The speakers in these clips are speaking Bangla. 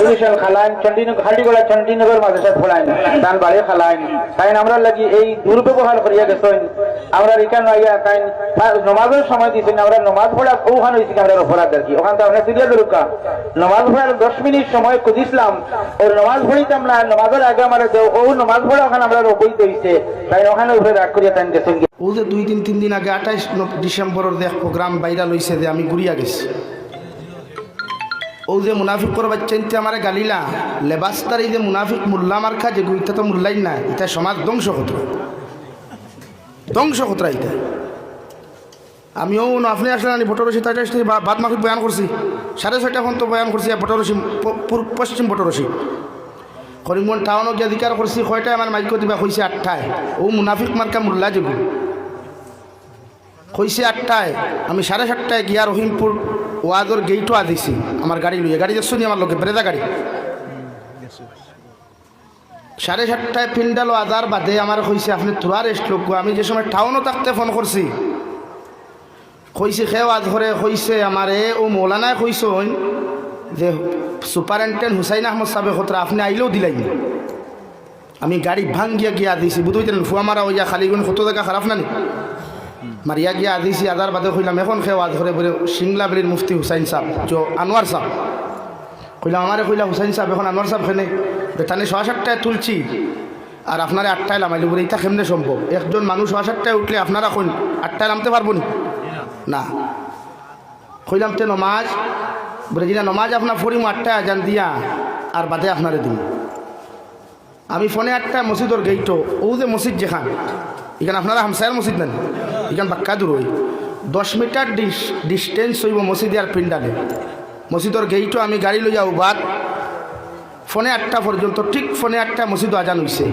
পুলিশের খালাইন চণ্ডীনগর হাটিগোড়া চণ্ডীনগর মাদ্রাসা খোলাইন তান বাড়ি খালাইন তাই আমরা লাগি এই দুর্ব্যবহার করিয়া গেছেন আমরা এখানে আইয়া তাই নমাজের সময় দিয়েছেন আমরা নমাজ পড়া ওখানে হয়েছি আমরা অপরাধ আর কি ওখান থেকে আমরা সিরিয়া দরকার নমাজ পড়ার 10 মিনিট সময় খুঁজিছিলাম ও নমাজ পড়িতাম না নমাজের আগে আমরা ও নমাজ পড়া ওখানে আমরা রবইতে হয়েছে তাই ওখানে উপরে রাগ করিয়া তাই গেছেন ও যে 2-3 দিন আগে 28 ডিসেম্বরের দেখ প্রোগ্রাম ভাইরাল হয়েছে যে আমি ঘুরিয়া গেছি ও যে মুনাফিকর বাচ্চাইতে আমার গালিলা লেবাস্তার এই যে মুনাফিক মোল্লা মার্খা যে গুইটা তো মোল্লাই না এটা সমাজ ধ্বংস কতরা এটা আমিও আপনি আসলেন আমি বটরসি তাই বাদ মাফিক বয়ান করছি 6:30 এখন তো বয়ান করছি বটরসি পশ্চিম বটরসি করিমগঞ্জ টাউনক গিয়ে অধিকার করছি কয়টায় আমার মাইক দিবা কইছে 8টায় ও মুনাফিক মার্কা মোল্লা যেগুলো কইছে 8টায় আমি 7:30টায় গিয়া রহিমপুর ওয়াজর গেইটও আদিছি আমার গাড়ি লইয়া গাড়ি যাচ্ছ নি আমার লোকে বেরেদা গাড়ি 7:30টায় পিন্ডালো আদার বাদে আমার কইছে আপনি তোরা রেস্ট লোক আমি যে সময় টাউনও থাকতে ফোন করছি কইছে খেয়ে আজ ঘরে কইছে আমারে ও মৌলানায় কইস যে সুপারিনটেন্ডেন্ট হুসাইন আহমদ সাহেব খতরা আপনি আইলেও দিলাই আমি গাড়ি ভাঙ্গিয়া গিয়া দিছি বুঝতেন ফুয়া মারা হইয়া খালিগুন কত জায়গা খারাপ নানি মারিয়া গিয়া দিছি আদার বাদে কইলাম এখন খেয়ে আজ ঘরে বলে সিংলা বেলির মুফতি হুসাইন সাহেব আনোয়ার সাহেব কইলাম আমারে কইলা হুসাইন সাহেব এখন আনোয়ার সাহেব খেনে বেতানে 7:30টায় তুলছি আর আপনারা 8টায় নামাইলে বলে এটা কেমনে সম্ভব একজন মানুষ 7:30টায় উঠলে আপনারা কইন 8টায় নামতে পারবো না কইলাম তে নমাজ বলে যেটা নমাজ আপনার পড়িম 8টায় আজান দিয়া আর বাদে আপনারে দিন আমি ফোনে 8টায় মসজিদর গেইটো ও যে মসজিদ যেখান এখানে আপনারা হামসায়ের মসজিদ নেন এখানে বাক্কা দূর হই 10 মিটার ডিস্টেন্স হইব মসজিদে আর পিন্ডালে মসজিদর গেইটো আমি গাড়ি লইয়া উবাদ ফোনে 8টা পর্যন্ত ঠিক ফোনে 8টায় মসজিদ আজান হইছে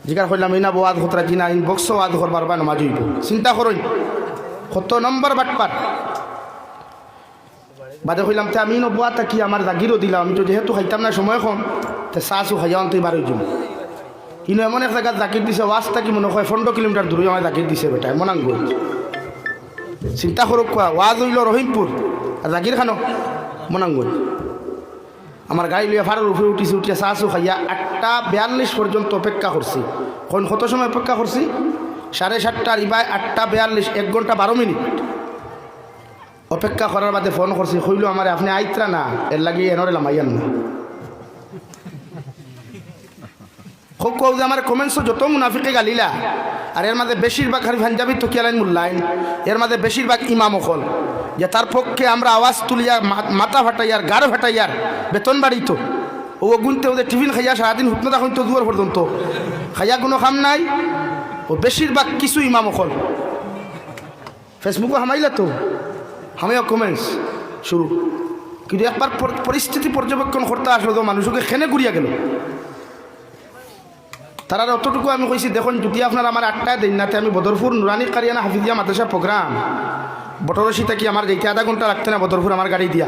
জিকার কইলাম ইনা বোয়াদ হতরা জিনা ইনবক্স ওয়াদ করবার বা নমাজ হইব চিন্তা করুন কত নম্বর বাটপাট বাদে কইলাম তে আমি নবোয়াটা কি আমার জাগিরও দিলাম আমি তো যেহেতু খাইতাম না সময় কম তে চাচু খাইয়াও তুই বারোই যাম কিন্তু এমন এক জায়গায় জাকির দিছে ওয়াজটা কি মনে হয় 15 কিলোমিটার দূরে আমার জাকির দিছে বেটা এমন আঙ্গ চিন্তা করুক কোয়া ওয়াজ হইল রহিমপুর আর জাকির খানো মনাঙ্গ আমার গাড়ি লইয়া ভাড়ার উপরে উঠিছি উঠিয়া চাচু খাইয়া 8:42 পর্যন্ত অপেক্ষা করছি কোন কত সময় অপেক্ষা করছি 7:30 ইবাই 8:42 1 ঘন্টা 12 মিনিট অপেক্ষা করার বাদে ফোন করছি কইল আমার আপনি আইতরা না এর লাগি এনরে লামাইয়ান না খুব কও যে আমার কমেন্টস যত মুনাফিকে গালিলা আর এর মাঝে বেশিরভাগ খালি পাঞ্জাবি তকিয়ালাইন মুল্লাইন এর মাঝে বেশিরভাগ ইমাম অকল যে তার পক্ষে আমরা আওয়াজ তুলিয়া মাথা ফাটাইয়ার গাড় ফাটাইয়ার বেতন বাড়িত ও গুনতে ওদের টিফিন খাইয়া সারাদিন হুকনতা হইতো দুয়ার পর্যন্ত খাইয়া কোনো খাম নাই ও বেশিরভাগ কিছু ইমাম অকল ফেসবুকে হামাইলা তো আমিও কমেন্টস শুরু কিন্তু একবার পরিস্থিতি পর্যবেক্ষণ করতে আসলো তো মানুষকে খেনে ঘুরিয়া গেল তারা অতটুকু আমি কইছি দেখুন যদি আপনার আমার 8টায় দিন নাতে আমি বদরপুর নুরানি কারিয়ানা হাফিজিয়া মাদ্রাসা প্রোগ্রাম বটরসি থেকে আমার যেতে আধা ঘন্টা লাগতে না বদরপুর আমার গাড়ি দিয়া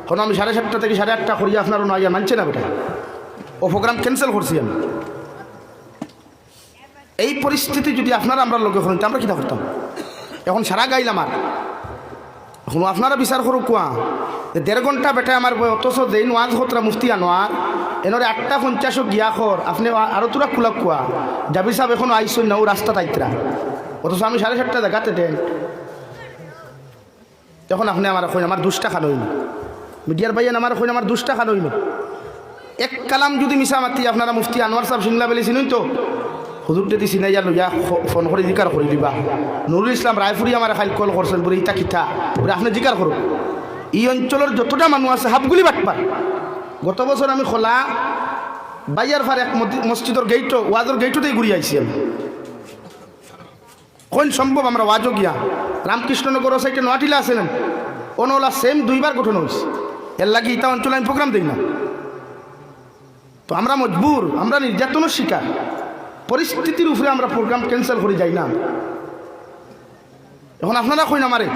এখন আমি 7:30 থেকে 8:30 করিয়া আপনারও নয় মানছে না বেটা ও প্রোগ্রাম ক্যান্সেল করছি আমি এই পরিস্থিতি যদি আপনারা আমরা লোকে হন আমরা কিনা করতাম এখন সারা গাইলাম আর এখন আপনারা বিচার করুক কোয়া 1.5 ঘন্টা বেটা আমার বই অথচ দেন ওয়াজ হতরা মুফতি আনোয়ার এনরে 8:50 গিয়া খর আপনি আরো তোরা কুলাক কোয়া জাবির সাহেব এখন আইসই না ও রাস্তা তাইতরা অথচ আমি 7:30 দেখাতে দেন তখন আপনি আমার কইন আমার 2 টাকা নইল মিডিয়ার ভাইয়ান আমার কইন আমার 2 টাকা নইল এক কালাম যদি মিশা মাতি আপনারা মুফতি আনোয়ার সাহেব সিংলা বেলি চিনুন তো হুজুর যদি চিনাই যা লইয়া ফোন করে জিকার করে দিবা নুরুল ইসলাম রায়পুরি আমার খাইল কল করছেন বলে ইটা কিতা বলে আপনি জিকার করুন এই অঞ্চলের যতটা মানুষ আছে হাফগুলি বাটপার গত বছর আমি খোলা বাইয়ার ফার এক মসজিদের গেইটো ওয়াজর গেইটোতেই ঘুরি আইছি আমি কোন সম্ভব আমরা ওয়াজও গিয়া রামকৃষ্ণনগর সাইডে নোয়াটিলা আছেন ওনওলা সেম 2বার গঠন হয়েছে এর লাগে ইটা অঞ্চলে আমি প্রোগ্রাম দিই না তো আমরা মজবুর আমরা নির্যাতনের শিকার পরিস্থিতির উপরে আমরা প্রোগ্রাম ক্যান্সেল করে যাই না এখন আপনারা কইন আমারে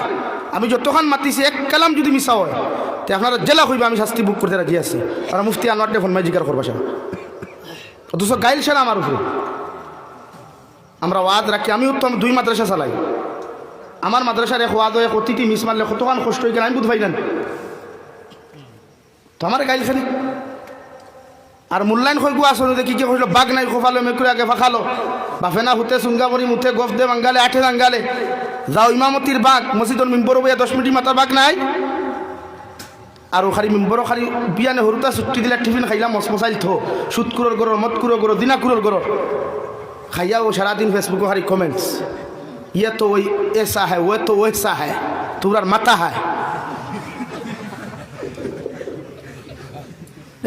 আমি যতক্ষণ মাতিছি এক কালাম যদি মিশা হয় তো আপনারা জেলা কইবা আমি শাস্তি বুক করতে রাজি আছি আর মুফতি আনোয়ারটা ফোন মাই জিকার করবা স্যার অথচ গাইল সেরা আমার উপরে আমরা ওয়াদ রাখি আমিও তো 2 মাদ্রাসা চালাই আমার মাদ্রাসার এক ওয়াদ এক অতিথি মিস মারলে কতক্ষণ কষ্ট হয়ে গেল আমি বুঝ পাইলেন তো আমার গাইল খানি আর মূল্যায়ন কই গো আসলে কি কি কইলো বাঘ নাই খোফালো মেকুরে আগে ফাখালো বাফে না হুতে সুঙ্গা করি মুথে গফ দে বাঙ্গালে আঠে বাঙ্গালে যাও ইমামতির বাঘ মসজিদর মিম্বর বইয়া 10 মিনিট মাতার বাঘ নাই আর খালি মিম্বর খালি বিয়ানে হরুতা ছুটি দিলা টিফিন খাইলা মসমসাইল থো সুতকুরর গরর মতকুরর গরর দিনাকুরর গরর খাইয়া ও সারাদিন ফেসবুকে খালি কমেন্টস ये तो वही ऐसा है वो तो वैसा है तुरार माता है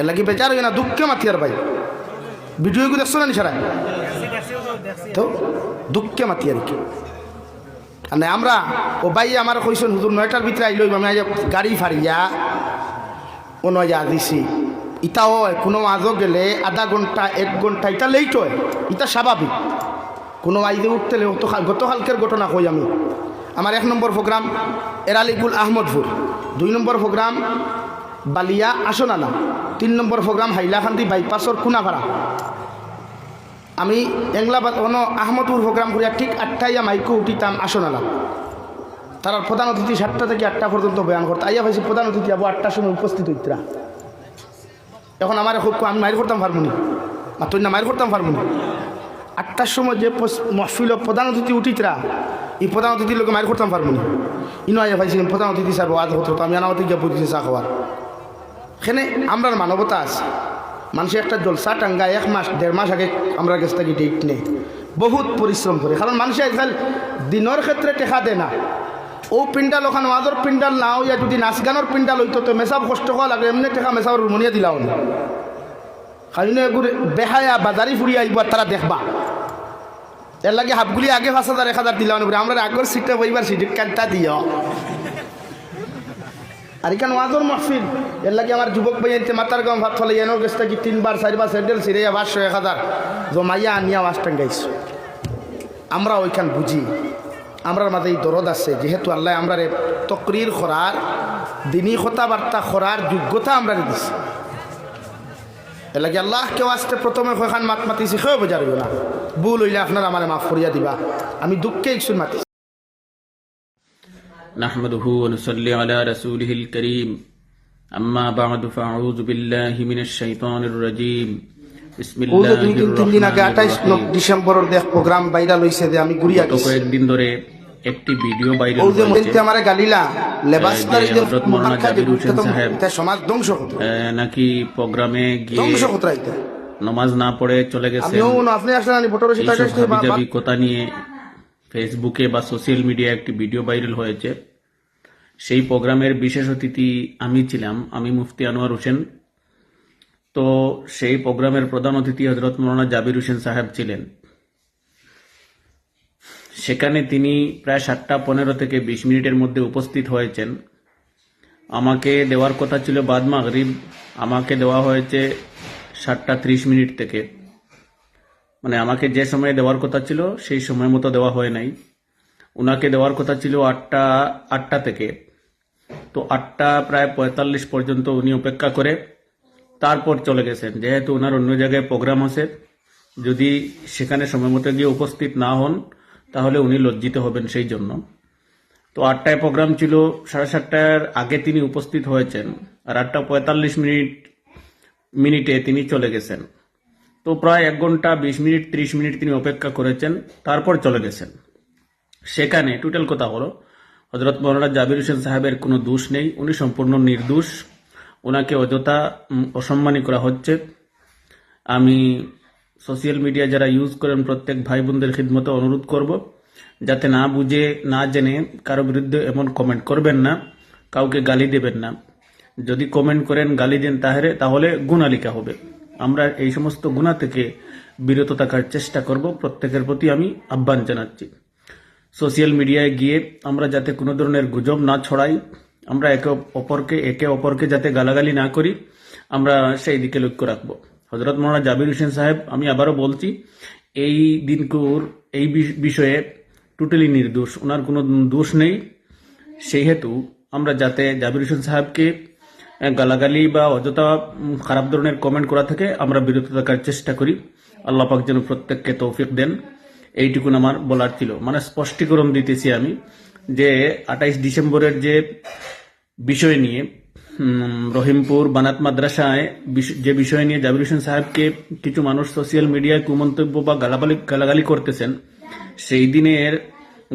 लगी बेचार ना दुख के माथियार भाई वीडियो को देखो ना निशारा तो दुख के माथियार की মানে আমরা ও ভাই আমার কইছেন হুজুর 9টার ভিতরে আইলো আমি আজ গাড়ি ফারিয়া ও নয়া দিছি ইতাও কোনো আজও গেলে আধা ঘন্টা 1 ঘন্টা এটা লেট হয় এটা স্বাভাবিক কোনো আইদে উঠতে গতকালকের ঘটনা কই আমি আমার 1 নম্বর প্রোগ্রাম এরালিগুল আহমদপুর 2 নম্বর প্রোগ্রাম বালিয়া আসনালা 3 নম্বর প্রোগ্রাম হাইলাকান্দি বাইপাসর কুনাভাড়া আমি এংলাবাদ আহমদপুর প্রোগ্রাম করিয়া ঠিক 8টায় মাইকো উঠিতাম আসনালা তার প্রধান অতিথি 7টা থেকে 8টা পর্যন্ত বয়ান করতে আইয়া ভাইছি প্রধান অতিথি আবু 8টার সময় উপস্থিত হইতরা এখন আমার খুব আমি মাইর করতাম পারবনি মাত্র না মাইর করতাম পারবনি 8টার সময় যে মহফিল প্রধান অতিথি উঠিতরা এই প্রধান অতিথির লোক মাইর করতাম পারবনি ইনো আইয়া ভাইছি প্রধান অতিথি সাহেব আজ হতো আমি আনামতি গিয়ে বুঝেছি চা খাওয়ার এখানে আমরার মানবতা আছে মানুষের একটা জলসা টাঙ্গা 1 মাস 1.5 মাস আগে আমরা কাছ থেকে ডেট নেই বহুত পরিশ্রম করে কারণ মানুষের আজকাল দিনের ক্ষেত্রে টেকা দেয় না ও পিন্ডাল ওখানে ওয়াজর পিন্ডাল না হইয়া যদি নাচ গানোর পিন্ডাল হইতো তো মেসাব কষ্ট হওয়া লাগে এমনি টেকা মেসাব রুমনিয়া দিলাও না খালি এগুলো বেহায়া বাজারি ফুরিয়া আইব তারা দেখবা এর লাগে হাফগুলি আগে 5,000 1,000 দিলাম আমরা আগের সিটটা বইবার সিটের কার্ডটা দিও আর এখানে ওয়াজর মাহফিল এর লাগে আমার যুবক ভাইতে মাতার গাঁও ভাত ফলে এনোর গেছটা কি 3বার 4বার স্যান্ডেল ছিঁড়ে 500 1000 জমাইয়া আনিয়া ওয়াজ টাঙ্গাইছ আমরা ওইখান বুঝি আমরার মাঝে এই দরদ আছে যেহেতু আল্লাহ আমরা তকরির করার দিনী কথাবার্তা করার যোগ্যতা আমরা দিছি এর লাগে আল্লাহ কেউ আসতে প্রথমে ওখান মাত মাতিছি কেউ বোঝারিও না ভুল হইলে আপনারা আমার মাফ করিয়া দিবা আমি দুঃখে ইচ্ছুর মাতি نحمده ونصلي على رسوله الكريم أما بعد فأعوذ بالله من الشيطان الرجيم بسم الله الرحمن الرحيم ডিসেম্বরের দেখ প্রোগ্রাম ভাইরাল হইছে যে আমি গুড়িয়া গেছি কয়েকদিন ধরে একটি ভিডিও ভাইরাল ওই যে হয়েছে মধ্যে আমারে গালিলা লেবাসদারীদের হযরত মাওলানা জাবির হোসেন সাহেব এটা সমাজ ধ্বংস হতো নাকি প্রোগ্রামে গিয়ে ধ্বংস হতো রাইতে নামাজ না পড়ে চলে গেছেন আমিও আপনি আসলে আমি ফটো রসিদ হাবিজাবি কথা নিয়ে ফেসবুকে বা সোশ্যাল মিডিয়ায় একটি ভিডিও ভাইরাল হয়েছে সেই প্রোগ্রামের বিশেষ অতিথি আমি ছিলাম আমি মুফতি আনোয়ার হোসেন তো সেই প্রোগ্রামের প্রধান অতিথি হযরত মাওলানা জাবির হোসেন সাহেব ছিলেন সেখানে তিনি প্রায় 7:15 থেকে 20 মিনিটের মধ্যে উপস্থিত হয়েছেন আমাকে দেওয়ার কথা ছিল বাদ মাগরিব আমাকে দেওয়া হয়েছে 7:30 মিনিট থেকে মানে আমাকে যে সময়ে দেওয়ার কথা ছিল সেই সময় মতো দেওয়া হয় নাই উনাকে দেওয়ার কথা ছিল 8টা থেকে তো 8টা প্রায় 45 পর্যন্ত উনি অপেক্ষা করে তারপর চলে গেছেন যেহেতু ওনার অন্য জায়গায় প্রোগ্রাম আছে যদি সেখানে সময় মতো গিয়ে উপস্থিত না হন তাহলে উনি লজ্জিত হবেন সেই জন্য তো 8টায় প্রোগ্রাম ছিল 7:30টার আগে তিনি উপস্থিত হয়েছেন আর 8:45 মিনিটে তিনি চলে গেছেন তো প্রায় 1 ঘন্টা 20 মিনিট 30 মিনিট তিনি অপেক্ষা করেছেন তারপর চলে গেছেন সেখানে টোটাল কথা হলো হযরত মাওলানা জাবির হোসেন সাহেবের কোনো দোষ নেই উনি সম্পূর্ণ নির্দোষ ওনাকে অযথা অসম্মানী করা হচ্ছে আমি সোশ্যাল মিডিয়া যারা ইউজ করেন প্রত্যেক ভাই বোনদের খিদমতে অনুরোধ করব যাতে না বুঝে না জেনে কারো বিরুদ্ধে এমন কমেন্ট করবেন না কাউকে গালি দেবেন না যদি কমেন্ট করেন গালি দেন তাহলে গুনাহ লেখা হবে আমরা এই সমস্ত গুনাহ থেকে বিরত থাকার চেষ্টা করব প্রত্যেকের প্রতি আমি আহ্বান জানাচ্ছি সোশ্যাল মিডিয়ায় গিয়ে আমরা যাতে কোনো ধরনের গুজব না ছড়াই আমরা একে অপরকে যাতে গালাগালি না করি আমরা সেই দিকে লক্ষ্য রাখবো হযরত মাওলানা জাবির হোসেন সাহেব আমি আবারও বলছি এই দিনকুর এই বিষয়ে টোটালি নির্দোষ ওনার কোনো দোষ নেই সেই হেতু আমরা যাতে জাবির হোসেন সাহেবকে গালাগালি বা অযথা খারাপ ধরনের কমেন্ট করা থেকে আমরা বিরত থাকার চেষ্টা করি আল্লাহ পাক যেন প্রত্যেককে তৌফিক দেন এইটুকুন আমার বলার ছিল মানে স্পষ্টীকরণ দিতেছি আমি যে 28 ডিসেম্বরের যে বিষয় নিয়ে রহিমপুর বানাত মাদ্রাসায় যে বিষয় নিয়ে জাবির হোসেন সাহেবকে কিছু মানুষ সোশ্যাল মিডিয়ায় কুমন্তব্য বা গালাগালি করতেছেন, সেই দিনের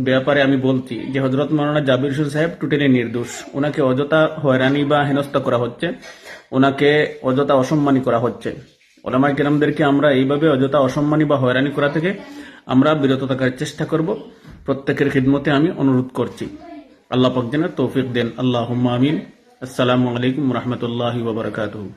ব্যাপারে আমি বলছি যে হযরত মাওলানা জাবির হোসেন সাহেব টোটালি নির্দোষ। ওনাকে অযথা হয়রানি বা হেনস্থা করা হচ্ছে, ওনাকে অযথা অসম্মানী করা হচ্ছে। ওলামায়ে কেরামদেরকে আমরা এইভাবে অযথা অসম্মানী বা হয়রানি করা থেকে আমরা বিরত থাকার চেষ্টা করব। প্রত্যেকের খিদমতে আমি অনুরোধ করছি। আল্লাহ পাক যেন তৌফিক দেন। আল্লাহুম্মা আমিন। আসসালামু আলাইকুম ওয়া রাহমাতুল্লাহি ওয়া বারাকাতুহু।